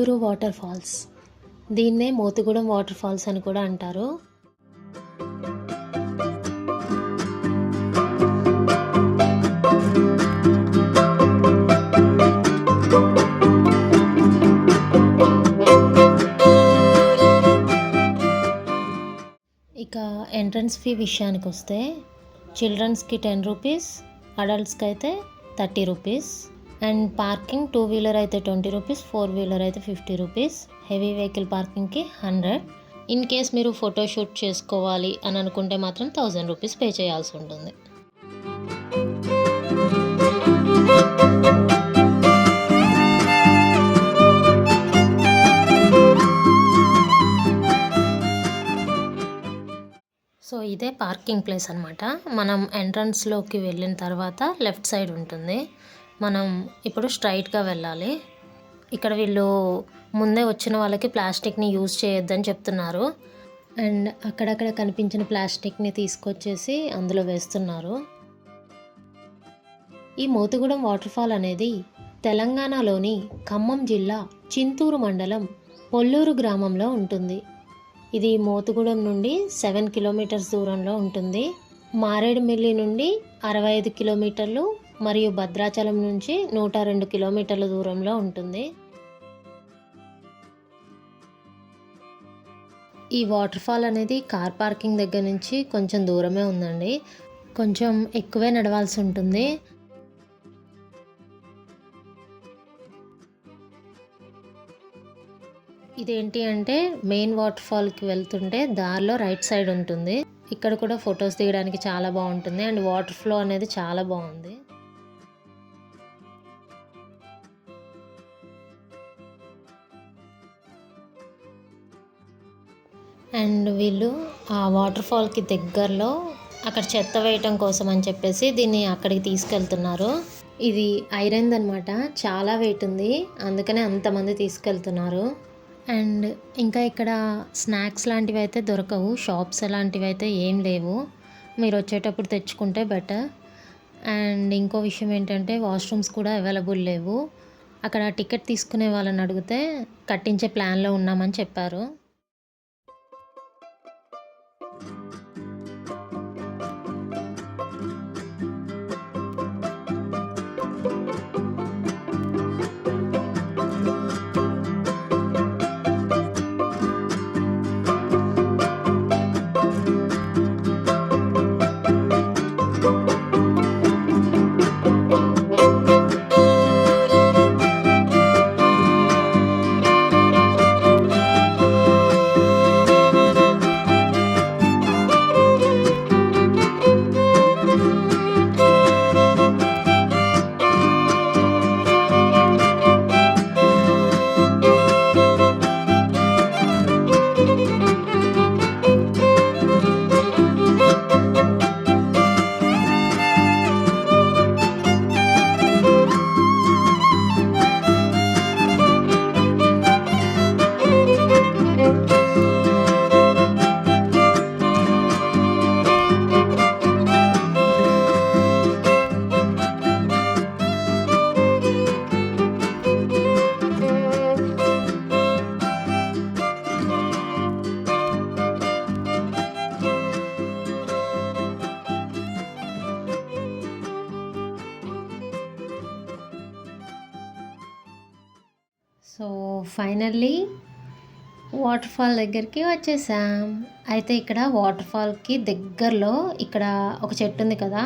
Polluru water falls. దీన్నే Motugudem water falls అని కూడా అంటారు. ఇక ఎంట్రన్స్ ఫీ విషయానికి వస్తే చిల్డ్రన్స్కి 10 రూపీస్, అడల్ట్స్కి అయితే 30 రూపీస్. అండ్ పార్కింగ్ 2 వీలర్ అయితే 20 రూపీస్, 4 వీలర్ అయితే 50 రూపీస్, హెవీ వెహికల్ పార్కింగ్కి 100. ఇన్ కేస్ మీరు ఫోటోషూట్ చేసుకోవాలి అని అనుకుంటే మాత్రం 1000 రూపీస్ పే చేయాల్సి ఉంటుంది. సో ఇదే పార్కింగ్ ప్లేస్ అనమాట. మనం ఎంట్రన్స్లోకి వెళ్ళిన తర్వాత లెఫ్ట్ సైడ్ ఉంటుంది. మనం ఇప్పుడు స్ట్రైట్గా వెళ్ళాలి. ఇక్కడ వీళ్ళు ముందే వచ్చిన వాళ్ళకి ప్లాస్టిక్ని యూజ్ చేయొద్దని చెప్తున్నారు. అండ్ అక్కడక్కడ కనిపించిన ప్లాస్టిక్ని తీసుకొచ్చేసి అందులో వేస్తున్నారు. ఈ మోతుగూడెం వాటర్ఫాల్ అనేది తెలంగాణలోని ఖమ్మం జిల్లా చింతూరు మండలం పొల్లూరు గ్రామంలో ఉంటుంది. ఇది మోతుగూడెం నుండి 7 కిలోమీటర్స్ దూరంలో ఉంటుంది. మారేడుమిల్లి నుండి 65 కిలోమీటర్లు మరియు భద్రాచలం నుంచి 102 కిలోమీటర్ల దూరంలో ఉంటుంది. ఈ వాటర్ ఫాల్ అనేది కార్ పార్కింగ్ దగ్గర నుంచి కొంచెం దూరమే ఉందండి. కొంచెం ఎక్కువే నడవాల్సి ఉంటుంది. ఇదేంటి అంటే మెయిన్ వాటర్ ఫాల్కి వెళ్తుంటే దారిలో రైట్ సైడ్ ఉంటుంది. ఇక్కడ కూడా ఫొటోస్ దిగడానికి చాలా బాగుంటుంది. అండ్ వాటర్ ఫ్లో అనేది చాలా బాగుంది. అండ్ వీళ్ళు ఆ వాటర్ ఫాల్కి దగ్గరలో అక్కడ చెత్త వేయటం కోసం అని చెప్పేసి దీన్ని అక్కడికి తీసుకెళ్తున్నారు. ఇది ఐరన్ అనమాట, చాలా వెయిట్ ఉంది, అందుకనే అంతమంది తీసుకెళ్తున్నారు. అండ్ ఇంకా ఇక్కడ స్నాక్స్ లాంటివి అయితే దొరకవు, షాప్స్ లాంటివి అయితే ఏం లేవు. మీరు వచ్చేటప్పుడు తెచ్చుకుంటే బెటర్. అండ్ ఇంకో విషయం ఏంటంటే వాష్రూమ్స్ కూడా అవైలబుల్ లేవు. అక్కడ టికెట్ తీసుకునే వాళ్ళని అడిగితే కట్టించే ప్లాన్లో ఉన్నామని చెప్పారు. సో ఫైనల్లీ వాటర్ ఫాల్ దగ్గరికి వచ్చేసాం. అయితే ఇక్కడ వాటర్ ఫాల్కి దగ్గరలో ఇక్కడ ఒక చెట్టు ఉంది కదా,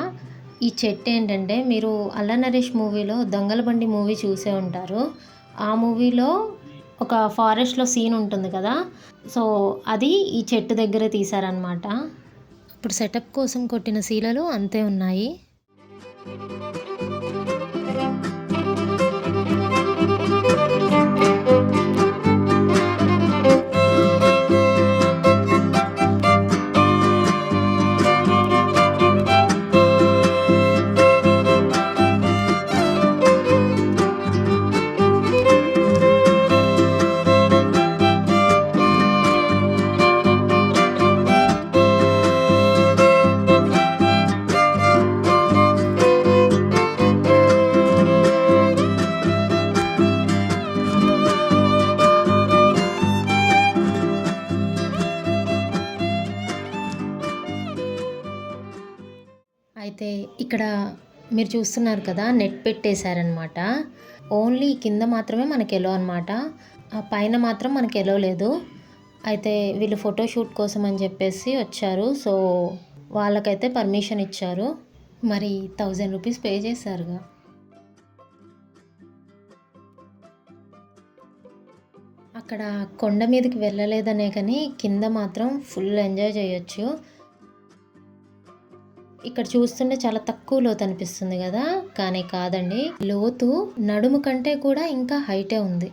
ఈ చెట్టు ఏంటంటే మీరు అల్ల నరేష్ మూవీలో దొంగల బండి మూవీ చూసే ఉంటారు. ఆ మూవీలో ఒక ఫారెస్ట్లో సీన్ ఉంటుంది కదా, సో అది ఈ చెట్టు దగ్గరే తీశారనమాట. ఇప్పుడు సెటప్ కోసం కొట్టిన శీలలు అంతే ఉన్నాయి. అయితే ఇక్కడ మీరు చూస్తున్నారు కదా, నెట్ పెట్టేశారనమాట. ఓన్లీ కింద మాత్రమే మనకి ఎలో అనమాట. ఆ పైన మాత్రం మనకి ఎలో లేదు. అయితే వీళ్ళు ఫోటోషూట్ కోసం అని చెప్పేసి వచ్చారు. సో వాళ్ళకైతే పర్మిషన్ ఇచ్చారు. మరి 1000 రూపీస్ పే చేశారుగా. అక్కడ కొండ మీదకి వెళ్ళలేదనే కానీ కింద మాత్రం ఫుల్ ఎంజాయ్ చేయొచ్చు. ఇక్కడ చూస్తుంటే చాలా తక్కువ లోతు అనిపిస్తుంది కదా, కానీ కాదండి, లోతు నడుము కంటే కూడా ఇంకా హైటే ఉంది.